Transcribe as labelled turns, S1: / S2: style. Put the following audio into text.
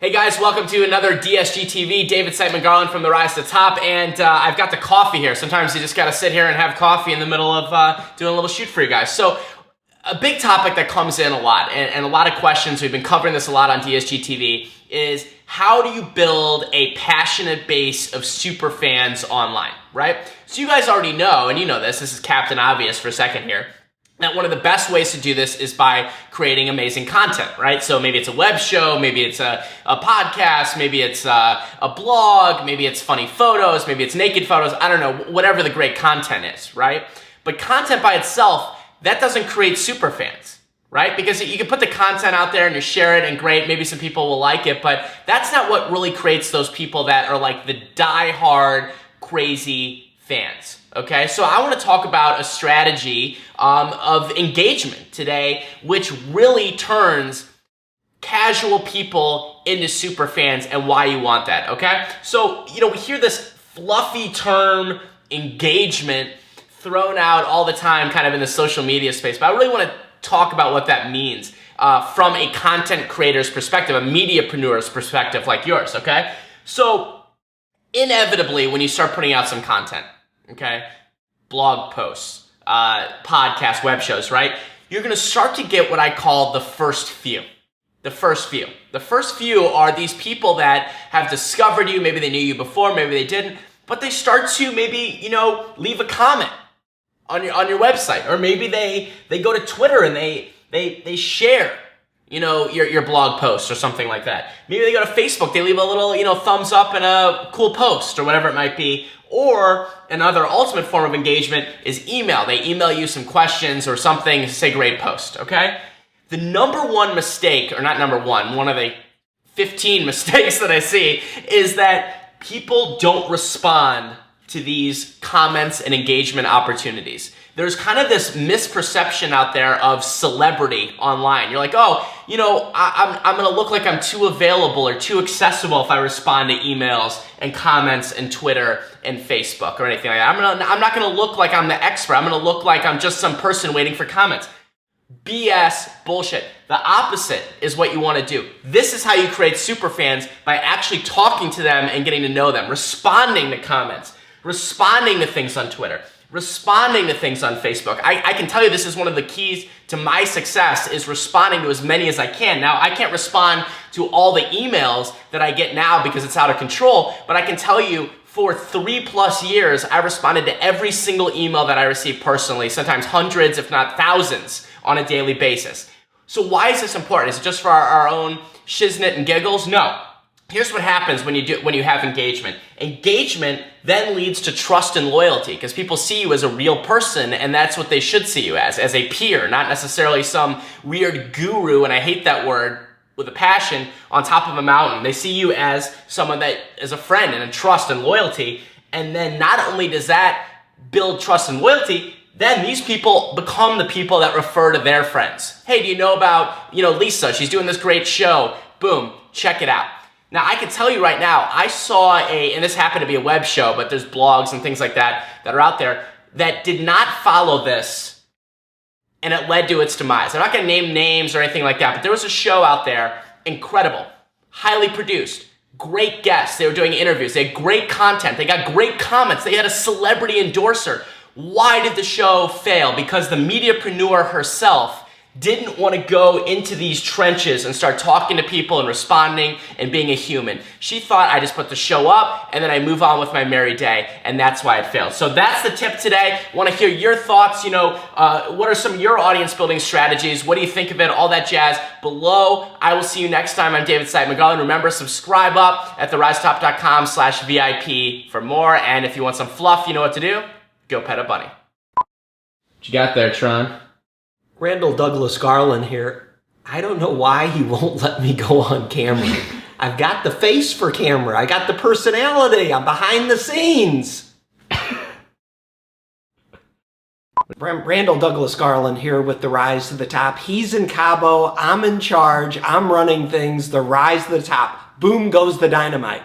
S1: Hey guys, welcome to another DSG TV. David Siteman Garland from the Rise to the Top, and I've got the coffee here. Sometimes you just gotta sit here and have coffee in the middle of doing a little shoot for you guys. So, a big topic that comes in a lot, and a lot of questions, we've been covering this a lot on DSG TV, is how do you build a passionate base of super fans online, right? So you guys already know, and you know this is Captain Obvious for a second here, that one of the best ways to do this is by creating amazing content, right? So maybe it's a web show, maybe it's a podcast, maybe it's a blog, maybe it's funny photos, maybe it's naked photos, I don't know, whatever the great content is, right? But content by itself, that doesn't create super fans, right? Because you can put the content out there and you share it and great, maybe some people will like it, but that's not what really creates those people that are like the die-hard, crazy fans. Okay, so I want to talk about a strategy of engagement today, which really turns casual people into super fans and why you want that, okay? So, we hear this fluffy term, engagement, thrown out all the time kind of in the social media space, but I really want to talk about what that means from a content creator's perspective, a mediapreneur's perspective like yours, okay? So, inevitably, when you start putting out some content, okay, blog posts, podcasts, web shows, right? You're going to start to get what I call the first few. The first few. The first few are these people that have discovered you. Maybe they knew you before, maybe they didn't, but they start to maybe, leave a comment on your website, or maybe they go to Twitter and they share your blog post or something like that. Maybe they go to Facebook, they leave a little, thumbs up and a cool post or whatever it might be. Or another ultimate form of engagement is email. They email you some questions or something, say great post, okay? The number one mistake, or not number one of the 15 mistakes that I see is that people don't respond to these comments and engagement opportunities. There's kind of this misperception out there of celebrity online. You're like, oh, I'm gonna look like I'm too available or too accessible if I respond to emails and comments and Twitter and Facebook or anything like that. I'm not gonna look like I'm the expert. I'm gonna look like I'm just some person waiting for comments. BS, bullshit. The opposite is what you want to do. This is how you create super fans, by actually talking to them and getting to know them, responding to comments, responding to things on Twitter, responding to things on Facebook. I can tell you this is one of the keys to my success, is responding to as many as I can. Now, I can't respond to all the emails that I get now because it's out of control, but I can tell you for 3+ years, I responded to every single email that I received personally, sometimes hundreds, if not thousands, on a daily basis. So why is this important? Is it just for our own shiznit and giggles? No. Here's what happens when you have engagement. Engagement then leads to trust and loyalty, because people see you as a real person, and that's what they should see you as a peer, not necessarily some weird guru, and I hate that word with a passion, on top of a mountain. They see you as someone that is a friend and a trust and loyalty, and then not only does that build trust and loyalty, then these people become the people that refer to their friends. Hey, do you know about, Lisa? She's doing this great show. Boom, check it out. Now, I can tell you right now, I saw and this happened to be a web show, but there's blogs and things like that are out there that did not follow this, and it led to its demise. I'm not going to name names or anything like that, but there was a show out there, incredible, highly produced, great guests. They were doing interviews. They had great content. They got great comments. They had a celebrity endorser. Why did the show fail? Because the mediapreneur herself didn't want to go into these trenches and start talking to people and responding and being a human. She thought, I just put the show up and then I move on with my merry day, and that's why it failed. So that's the tip today. I want to hear your thoughts. What are some of your audience building strategies? What do you think of it? All that jazz below. I will see you next time. I'm David Siteman Garland. Remember, subscribe up at therisetop.com/VIP for more. And if you want some fluff, you know what to do. Go pet a bunny. What you got there, Tron?
S2: Randall Douglas Garland here. I don't know why he won't let me go on camera. I've got the face for camera. I got the personality. I'm behind the scenes. Randall Douglas Garland here with the Rise to the Top. He's in Cabo. I'm in charge. I'm running things. The Rise to the Top. Boom goes the dynamite.